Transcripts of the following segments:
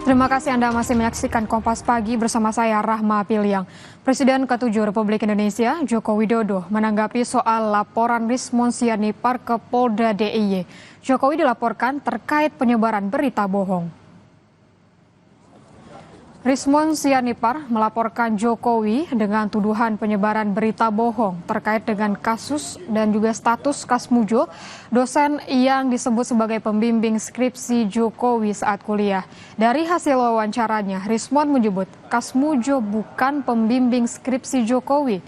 Terima kasih Anda masih menyaksikan Kompas Pagi bersama saya Rahma Piliang. Presiden ke-7 Republik Indonesia Joko Widodo menanggapi soal laporan Rismon Sianipar ke Polda DIY. Jokowi dilaporkan terkait penyebaran berita bohong. Rismon Sianipar melaporkan Jokowi dengan tuduhan penyebaran berita bohong terkait dengan kasus dan juga status Kasmujo, dosen yang disebut sebagai pembimbing skripsi Jokowi saat kuliah. Dari hasil wawancaranya, Rismon menyebut Kasmujo bukan pembimbing skripsi Jokowi.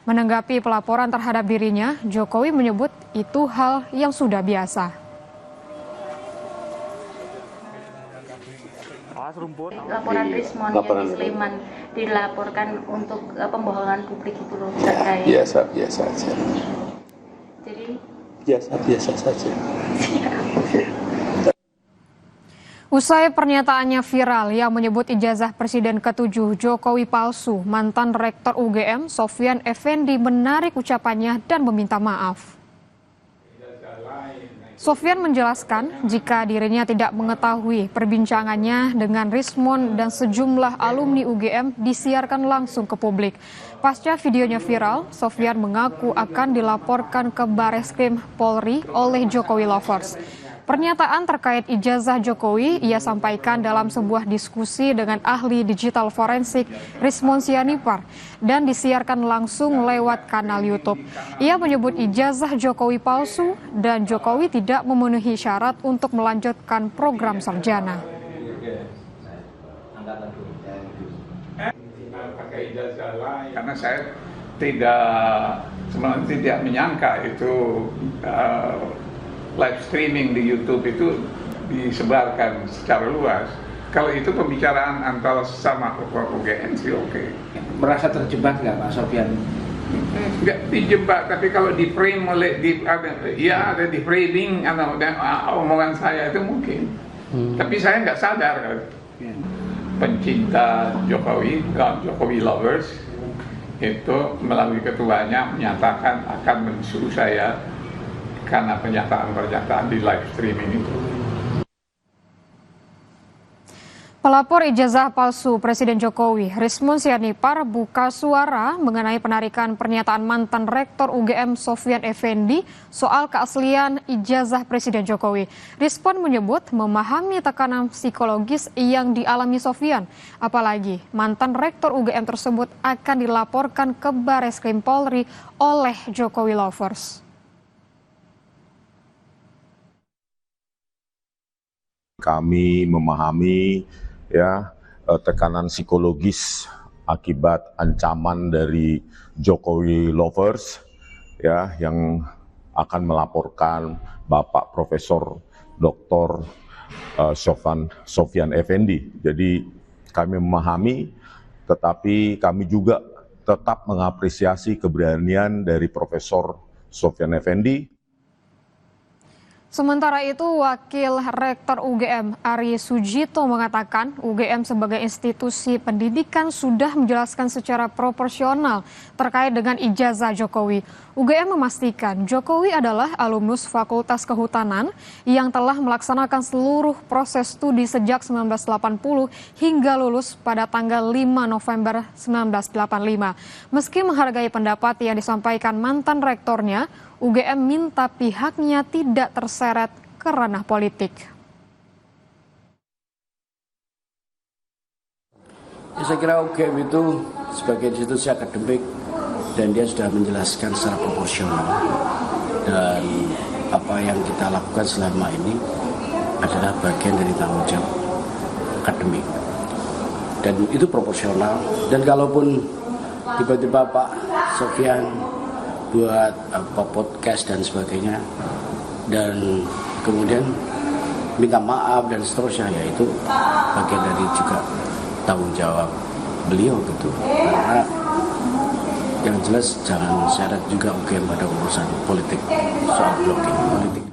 Menanggapi pelaporan terhadap dirinya, Jokowi menyebut itu hal yang sudah biasa. Laporan Rismon yang di Sleman dilaporkan untuk pembohongan publik itu loh terkait. Biasa saja. Jadi biasa saja. Usai pernyataannya viral yang menyebut ijazah Presiden ke-7 Jokowi palsu, mantan Rektor UGM Sofyan Effendi menarik ucapannya dan meminta maaf. Sofyan menjelaskan jika dirinya tidak mengetahui perbincangannya dengan Rismon dan sejumlah alumni UGM disiarkan langsung ke publik. Pasca videonya viral, Sofyan mengaku akan dilaporkan ke Bareskrim Polri oleh Jokowi Lovers. Pernyataan terkait ijazah Jokowi ia sampaikan dalam sebuah diskusi dengan ahli digital forensik Rismon Sianipar dan disiarkan langsung lewat kanal YouTube. Ia menyebut ijazah Jokowi palsu dan Jokowi tidak memenuhi syarat untuk melanjutkan program sarjana. Karena saya tidak menyangka itu live streaming di YouTube itu disebarkan secara luas. Kalau itu pembicaraan antara sama UGM sih oke. Merasa terjebak nggak Pak Sofyan? Nggak dijebak, tapi kalau di frame oleh ada di framing omongan saya itu mungkin. Tapi saya nggak sadar kan. Pencinta Jokowi Lovers itu melalui ketuanya menyatakan akan mensuruh saya karena pernyataan di live streaming itu. Pelapor ijazah palsu Presiden Jokowi, Rismon Sianipar, buka suara mengenai penarikan pernyataan mantan Rektor UGM Sofyan Effendi soal keaslian ijazah Presiden Jokowi. Rismon menyebut memahami tekanan psikologis yang dialami Sofyan. Apalagi mantan Rektor UGM tersebut akan dilaporkan ke Bareskrim Polri oleh Jokowi Lovers. Kami memahami tekanan psikologis akibat ancaman dari Jokowi Lovers yang akan melaporkan Bapak Profesor Dr. Sofyan Effendi. Jadi kami memahami, tetapi kami juga tetap mengapresiasi keberanian dari Profesor Sofyan Effendi. Sementara itu, Wakil Rektor UGM Ari Sujito mengatakan UGM sebagai institusi pendidikan sudah menjelaskan secara proporsional terkait dengan ijazah Jokowi. UGM memastikan Jokowi adalah alumnus Fakultas Kehutanan yang telah melaksanakan seluruh proses studi sejak 1980 hingga lulus pada tanggal 5 November 1985. Meski menghargai pendapat yang disampaikan mantan rektornya, UGM minta pihaknya tidak terseret ke ranah politik. Saya kira UGM itu sebagai institusi akademik dan dia sudah menjelaskan secara proporsional. Dan apa yang kita lakukan selama ini adalah bagian dari tanggung jawab akademik. Dan itu proporsional. Dan kalaupun tiba-tiba Pak Sofyan buat podcast dan sebagainya dan kemudian minta maaf dan seterusnya, ya itu bagian dari juga tanggung jawab beliau gitu. Karena yang jelas jangan syarat juga UGM pada urusan politik, soal blocking politik.